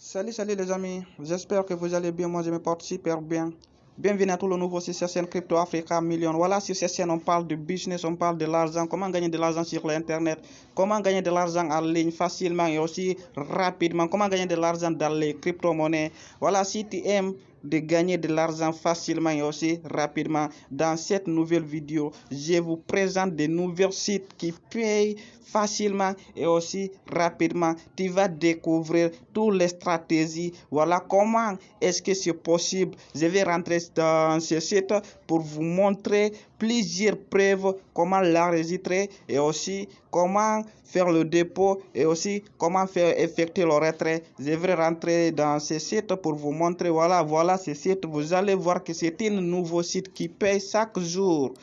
Salut les amis, j'espère que vous allez bien, moi je me porte super bien. Bienvenue à tout le nouveau sur cette chaîne Crypto Africa Million. Voilà, sur cette chaîne on parle de business, on parle de l'argent, comment gagner de l'argent sur l'internet, comment gagner de l'argent en ligne facilement et aussi rapidement, comment gagner de l'argent dans les crypto-monnaies. Voilà, si tu aimes de gagner de l'argent facilement et aussi rapidement, dans cette nouvelle vidéo, je vous présente des nouveaux sites qui payent facilement et aussi rapidement. Tu vas découvrir toutes les stratégies. Voilà comment est-ce que c'est possible. Je vais rentrer dans ce site pour vous montrer plusieurs preuves, comment l'enregistrer et aussi comment faire le dépôt et aussi comment faire effectuer le retrait. Je vais rentrer dans ce site pour vous montrer. Voilà ce site. Vous allez voir que c'est un nouveau site qui paye chaque jour.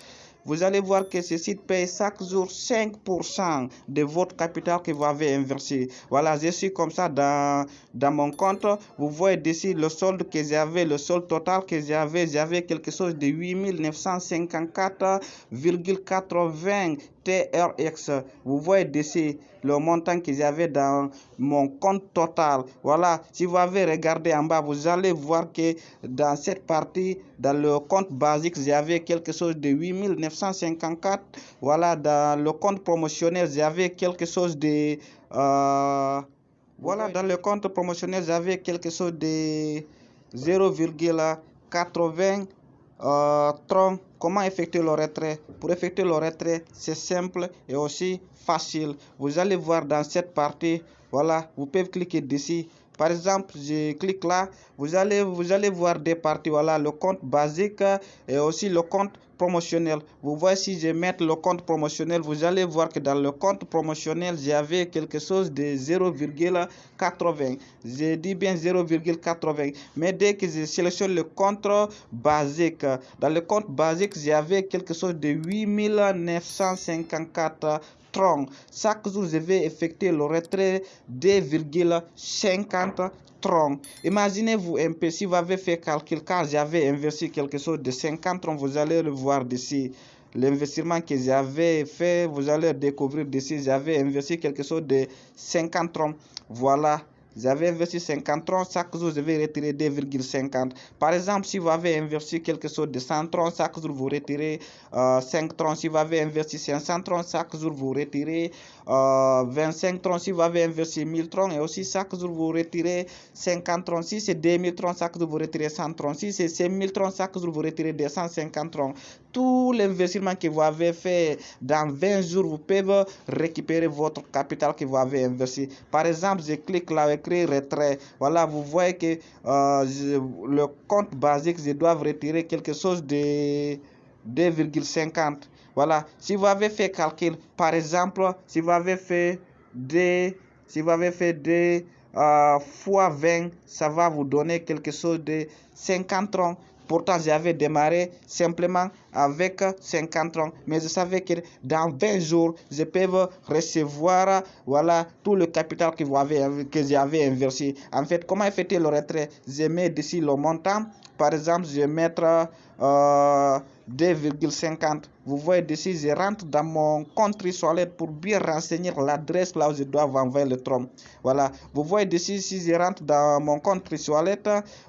Vous allez voir que ce site paye chaque jour 5% de votre capital que vous avez investi. Voilà, je suis comme ça dans mon compte. Vous voyez ici le solde que j'avais, le solde total que j'avais. J'avais quelque chose de 8954,80 TRX. Vous voyez ici le montant que j'avais dans mon compte total. Voilà, si vous avez regardé en bas, vous allez voir que dans cette partie, dans le compte basique, j'avais quelque chose de 8954. Voilà, dans le compte promotionnel, j'avais quelque chose de... voilà, dans le compte promotionnel, j'avais quelque chose de 0,80 30. Comment effectuer le retrait? Pour effectuer le retrait, c'est simple et aussi facile. Vous allez voir dans cette partie, voilà, vous pouvez cliquer dessus. Par exemple, je clique là, vous allez voir des parties, voilà, le compte basique et aussi le compte promotionnel. Vous voyez, si je mets le compte promotionnel, vous allez voir que dans le compte promotionnel, j'avais quelque chose de 0,80. Je dis bien 0,80. Mais dès que je sélectionne le compte basique, dans le compte basique, j'avais quelque chose de 8954. Chaque jour, je vais effectuer le retrait de 2,50 troncs. Imaginez-vous un peu, si vous avez fait calcul, car j'avais investi quelque chose de 50 troncs, vous allez le voir d'ici. L'investissement que j'avais fait, vous allez découvrir d'ici, j'avais investi quelque chose de 50 troncs. Voilà. J'avais investi 50 troncs, chaque jour je vais retirer 2,50. Par exemple, si vous avez investi quelque chose de 100 troncs, chaque jour vous retirez 5 troncs. Si vous avez investi 500 troncs, chaque jour vous retirez 25 troncs. Si vous avez investi 1000 troncs, et aussi chaque jour vous retirez 50 troncs. Si c'est 2000 troncs, chaque jour vous retirez 100 troncs. Si c'est 5000 troncs, chaque jour vous retirez 250 troncs. Tout l'investissement que vous avez fait dans 20 jours, vous pouvez récupérer votre capital que vous avez investi. Par exemple, je clique là, écrit retrait. Voilà, vous voyez que le compte basique, je dois retirer quelque chose de 2,50. Voilà, si vous avez fait calcul, par exemple, si vous avez fait des fois 20, ça va vous donner quelque chose de 50 troncs. Pourtant, j'avais démarré simplement avec 50 troncs. Mais je savais que dans 20 jours, je peux recevoir voilà, tout le capital que j'avais investi. En fait, comment effectuer le retrait? Je mets ici le montant. Par exemple, je vais mettre 2,50. Vous voyez ici, je rentre dans mon compte Trésor pour bien renseigner l'adresse là où je dois envoyer le tronc. Voilà, vous voyez ici, si je rentre dans mon compte Trésor,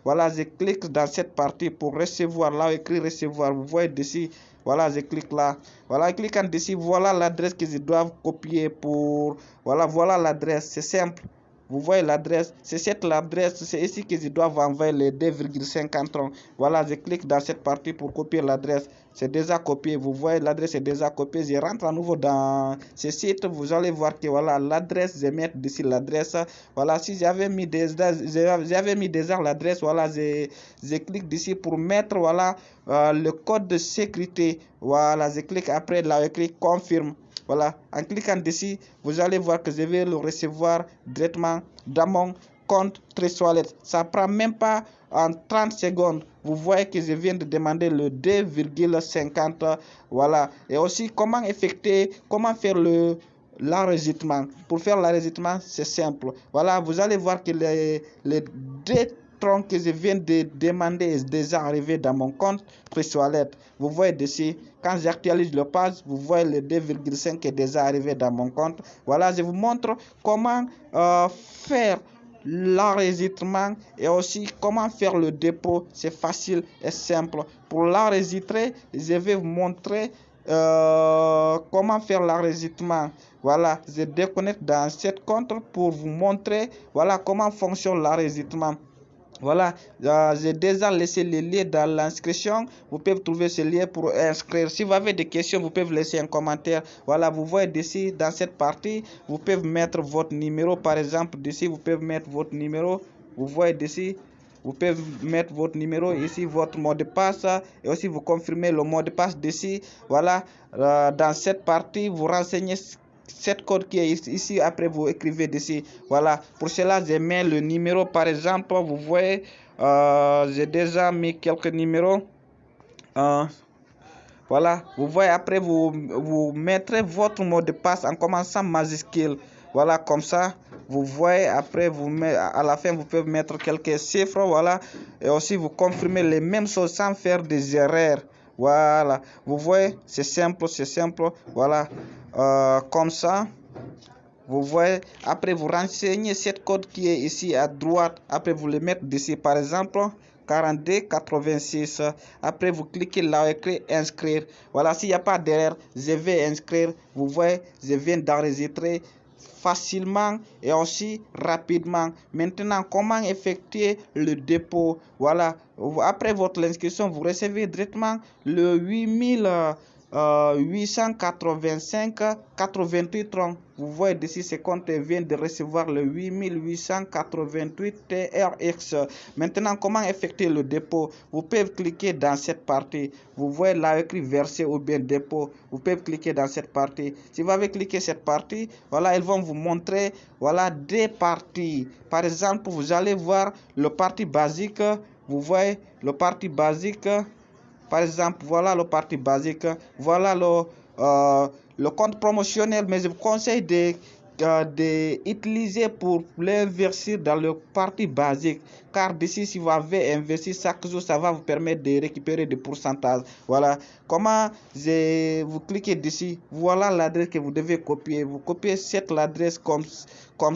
voilà, je clique dans cette partie pour recevoir, là où écrit recevoir. Vous voyez ici, voilà, je clique là. Voilà, cliquant ici, voilà l'adresse que je dois copier pour. Voilà l'adresse, c'est simple. Vous voyez l'adresse, c'est cette l'adresse, c'est ici que je dois envoyer les 2,50 troncs. Voilà, je clique dans cette partie pour copier l'adresse. C'est déjà copié, vous voyez l'adresse est déjà copiée. Je rentre à nouveau dans ce site, vous allez voir que voilà l'adresse, je mets ici l'adresse. Voilà, si j'avais mis déjà l'adresse, voilà, je clique ici pour mettre voilà le code de sécurité. Voilà, je clique après là, je clique confirme. Voilà, en cliquant dessus, vous allez voir que je vais le recevoir directement dans mon compte Trésor. Ça ne prend même pas en 30 secondes. Vous voyez que je viens de demander le 2,50. Voilà. Et aussi, comment faire l'enregistrement. Pour faire l'enregistrement, c'est simple. Voilà, vous allez voir que les deux troncs que je viens de demander est déjà arrivé dans mon compte Trésor. Vous voyez dessus, quand j'actualise le page, vous voyez le 2,5 qui est déjà arrivé dans mon compte. Voilà, je vous montre comment faire l'enregistrement et aussi comment faire le dépôt. C'est facile et simple. Pour l'enregistrer, je vais vous montrer comment faire l'enregistrement. Voilà, je déconnecte dans cette compte pour vous montrer voilà comment fonctionne l'enregistrement. Voilà, j'ai déjà laissé le lien dans l'inscription. Vous pouvez trouver ce lien pour inscrire. Si vous avez des questions, vous pouvez laisser un commentaire. Voilà, vous voyez d'ici, dans cette partie, vous pouvez mettre votre numéro. Par exemple, d'ici, vous pouvez mettre votre numéro. Vous voyez d'ici, vous pouvez mettre votre numéro. Ici, votre mot de passe. Et aussi, vous confirmez le mot de passe d'ici. Voilà, dans cette partie, vous renseignez cette code qui est ici, après vous écrivez dessus. Voilà, pour cela je mets le numéro. Par exemple, vous voyez, j'ai déjà mis quelques numéros. Voilà, vous voyez, après vous mettrez votre mot de passe en commençant majuscule. Voilà, comme ça, vous voyez, après vous mettez, à la fin vous pouvez mettre quelques chiffres. Voilà, et aussi vous confirmez les mêmes choses sans faire des erreurs. Voilà, vous voyez, c'est simple, c'est simple. Voilà, comme ça, vous voyez, après vous renseignez cette code qui est ici à droite. Après vous le mettez ici, par exemple 4286. Après vous cliquez là écrit inscrire. Voilà, s'il n'y a pas d'erreur, je vais inscrire. Vous voyez, je viens d'enregistrer facilement et aussi rapidement. Maintenant, comment effectuer le dépôt? Voilà, après votre inscription, vous recevez directement le 8885 francs. Vous voyez d'ici, ce compte vient de recevoir le 8888 TRX. Maintenant, comment effectuer le dépôt? Vous pouvez cliquer dans cette partie. Vous voyez là écrit verser ou bien dépôt. Vous pouvez cliquer dans cette partie. Si vous avez cliqué cette partie, voilà, ils vont vous montrer voilà des parties. Par exemple, vous allez voir le parti basique. Vous voyez le parti basique. Par exemple, voilà le parti basique, voilà le compte promotionnel, mais je vous conseille de utiliser pour l'investir dans le parti basique, car d'ici, si vous avez investi chaque jour, ça va vous permettre de récupérer des pourcentages. Voilà comment vous cliquez d'ici, voilà l'adresse que vous devez copier. Vous copiez cette adresse comme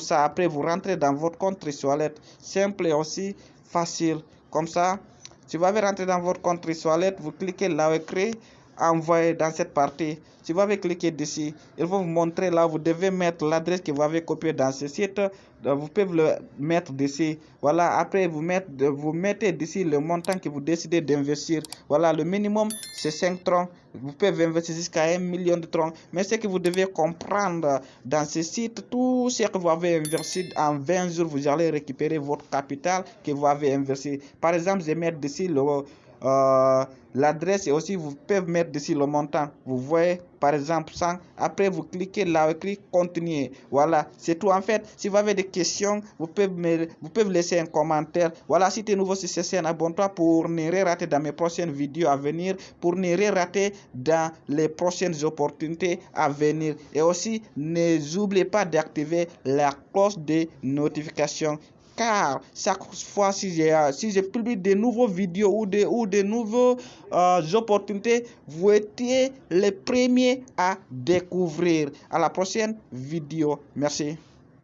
ça, après vous rentrez dans votre compte Trésor, simple et aussi facile, comme ça. Si vous avez rentré dans votre compte Trésor, vous cliquez là écrit envoyer dans cette partie. Si vous avez cliqué dessus, ils vont vous montrer là, vous devez mettre l'adresse que vous avez copiée dans ce site. Vous pouvez le mettre dessus. Voilà, après vous mettez dessus le montant que vous décidez d'investir. Voilà, le minimum c'est 5 troncs. Vous pouvez investir jusqu'à 1 million de troncs. Mais ce que vous devez comprendre dans ce site, tout ce que vous avez investi en 20 jours, vous allez récupérer votre capital que vous avez investi. Par exemple, je vais mettre dessus l'adresse et aussi vous pouvez mettre dessus le montant. Vous voyez par exemple 100. Après vous cliquez là écrit continuer. Voilà, c'est tout en fait. Si vous avez des questions, vous pouvez laisser un commentaire. Voilà, si tu es nouveau sur cette chaîne, abonne-toi pour ne rien rater dans mes prochaines vidéos à venir, pour ne rien rater dans les prochaines opportunités à venir. Et aussi n'oubliez pas d'activer la cloche de notification, car chaque fois si je publie de nouvelles vidéos ou de nouvelles opportunités, vous étiez les premiers à découvrir. À la prochaine vidéo. Merci.